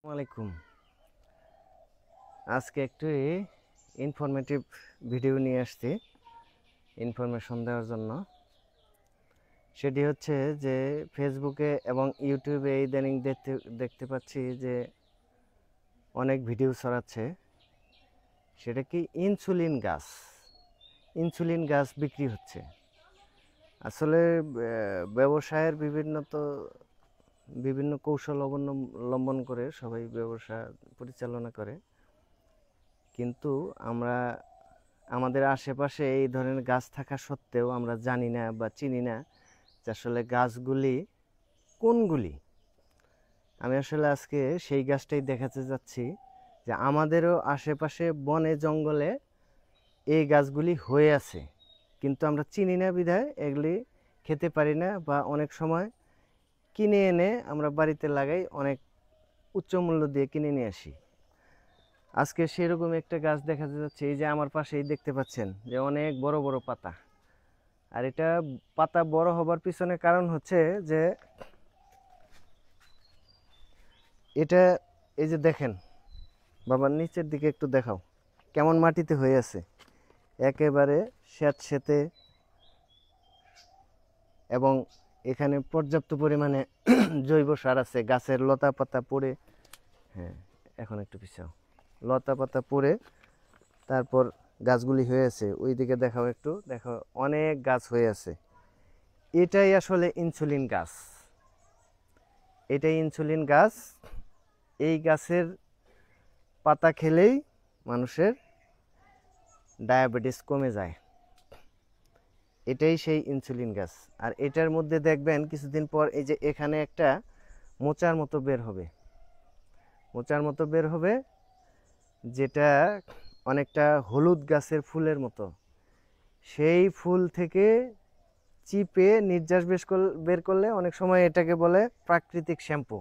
আসসালামাইকুম। আজকে একটু ইনফরমেটিভ ভিডিও নিয়ে আসছি ইনফরমেশন দেওয়ার জন্য। সেটি হচ্ছে যে ফেসবুকে এবং ইউটিউবে ইদানিং দেখতে পাচ্ছি যে অনেক ভিডিও ছড়াচ্ছে, সেটা কি ইনসুলিন গাছ বিক্রি হচ্ছে। আসলে ব্যবসায়ের বিভিন্ন কৌশল অবলম্বন করে সবাই ব্যবসা পরিচালনা করে, কিন্তু আমরা আমাদের আশেপাশে এই ধরনের গাছ থাকা সত্ত্বেও আমরা জানি না বা চিনি না যে আসলে গাছগুলি কোনগুলি। আমি আসলে আজকে সেই গাছটাই দেখাতে যাচ্ছি যে আমাদেরও আশেপাশে বনে জঙ্গলে এই গাছগুলি হয়ে আছে, কিন্তু আমরা চিনি না বিধায় এগুলি খেতে পারি না, বা অনেক সময় কিনে এনে আমরা বাড়িতে লাগাই, অনেক উচ্চ মূল্য দিয়ে কিনে নিয়ে আসি। আজকে সেরকম একটা গাছ দেখাতে যাচ্ছে, এই যে আমার পাশেই দেখতে পাচ্ছেন যে অনেক বড় বড় পাতা। আর এটা পাতা বড় হবার পিছনে কারণ হচ্ছে যে এটা, এই যে দেখেন বাবার নিচের দিকে একটু দেখাও কেমন মাটিতে হয়ে আছে, একেবারে স্যাঁতসেঁতে, এবং এখানে পর্যাপ্ত পরিমাণে জৈব সার আছে। গাছের লতা পাতা পড়ে, হ্যাঁ এখন একটু পিছাও, লতা পাতা পড়ে তারপর গাছগুলি হয়ে আছে। ওই দিকে দেখাও, একটু দেখো, অনেক গাছ হয়ে আছে। এটাই আসলে ইনসুলিন গাছ, এটাই ইনসুলিন গাছ। এই গাছের পাতা খেলেই মানুষের ডায়াবেটিস কমে যায়, এটাই সেই ইনসুলিন গাছ। আর এটার মধ্যে দেখবেন কিছুদিন পর এই যে এখানে একটা মোচার মতো বের হবে, যেটা অনেকটা হলুদ গাছের ফুলের মতো। সেই ফুল থেকে চিপে নির্যাস বের করলে অনেক সময় এটাকে বলে প্রাকৃতিক শ্যাম্পু,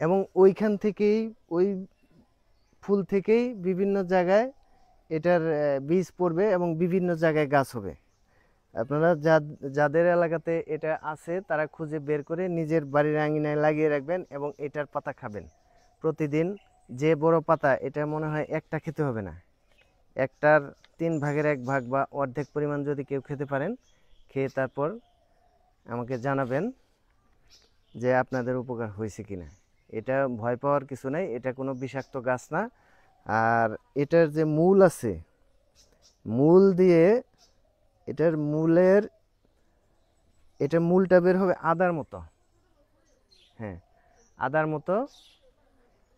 এবং ওইখান থেকেই, ওই ফুল থেকেই বিভিন্ন জায়গায় এটার বীজ পড়বে এবং বিভিন্ন জায়গায় গাছ হবে। আপনারা যাদের এলাকাতে এটা আছে তারা খুঁজে বের করে নিজের বাড়ির আঙিনায় লাগিয়ে রাখবেন এবং এটার পাতা খাবেন প্রতিদিন। যে বড় পাতা, এটা মনে হয় একটা খেতে হবে না, একটার 1/3 বা অর্ধেক পরিমাণ যদি কেউ খেতে পারেন, খেয়ে তারপর আমাকে জানাবেন যে আপনাদের উপকার হয়েছে কিনা। এটা ভয় পাওয়ার কিছু নাই, এটা কোনো বিষাক্ত গাছ না। আর এটার যে মূল আছে, মূল দিয়ে এটার মূলটা বের হবে আদার মতো, হ্যাঁ আদার মতো।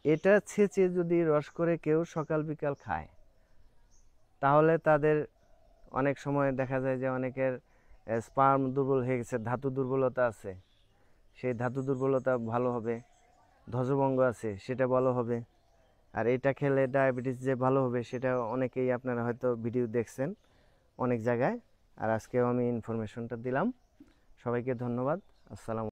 এটা ছেঁচে যদি রস করে কেউ সকাল বিকাল খায়, তাহলে তাদের অনেক সময় দেখা যায় যে অনেকের স্পার্ম দুর্বল হয়ে গেছে, ধাতু দুর্বলতা আছে, সেই ধাতু দুর্বলতা ভালো হবে। ধ্বজভঙ্গ আছে, সেটা ভালো হবে। আর এটা খেলে ডায়াবেটিস যে ভালো হবে, সেটা অনেকেই আপনারা হয়তো ভিডিও দেখছেন অনেক জায়গায়। আর আজকেও আমি ইনফরমেশনটা দিলাম। সবাইকে ধন্যবাদ। আসসালামু